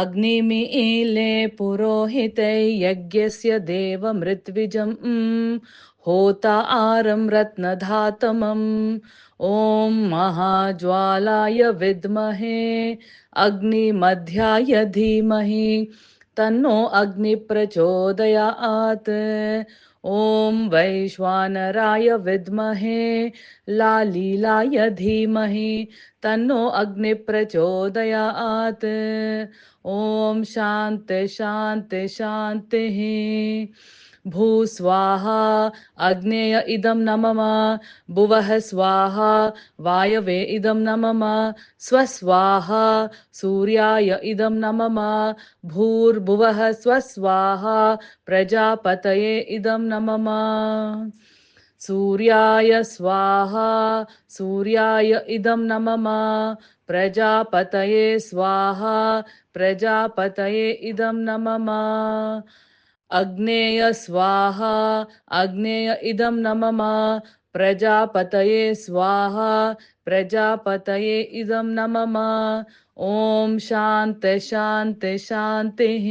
अग्निमीले पुरोहिते यज्ञस्य देवमृत्विजम् होता आरं रत्नधातमम् ॐ महाज्वालाय विद्महे अग्निमध्याय धीमहि तन्नो अग्नि प्रचोदयात् ॐ वैश्वानराय विद्महे लालीलाय धीमहि तन्नो अग्नि प्रचोदयात् ॐ शान्ति शान्ति शान्तिः भूस्वाहा अग्नेय इदं न मम भुवः स्वाहा वायवे इदं न मम स्वस्वाहा सूर्याय इदं न मम भूर्भुवः स्वस्वाहा प्रजापतये इदं न मम सूर्याय स्वाहा सूर्याय इदं न मम प्रजापतये स्वाहा प्रजापतये इदं न मम अग्नेय स्वाहा अग्नेय इदं न मम प्रजापतये स्वाहा प्रजापतये इदं न मम ॐ शान्ति शान्ति शान्तिः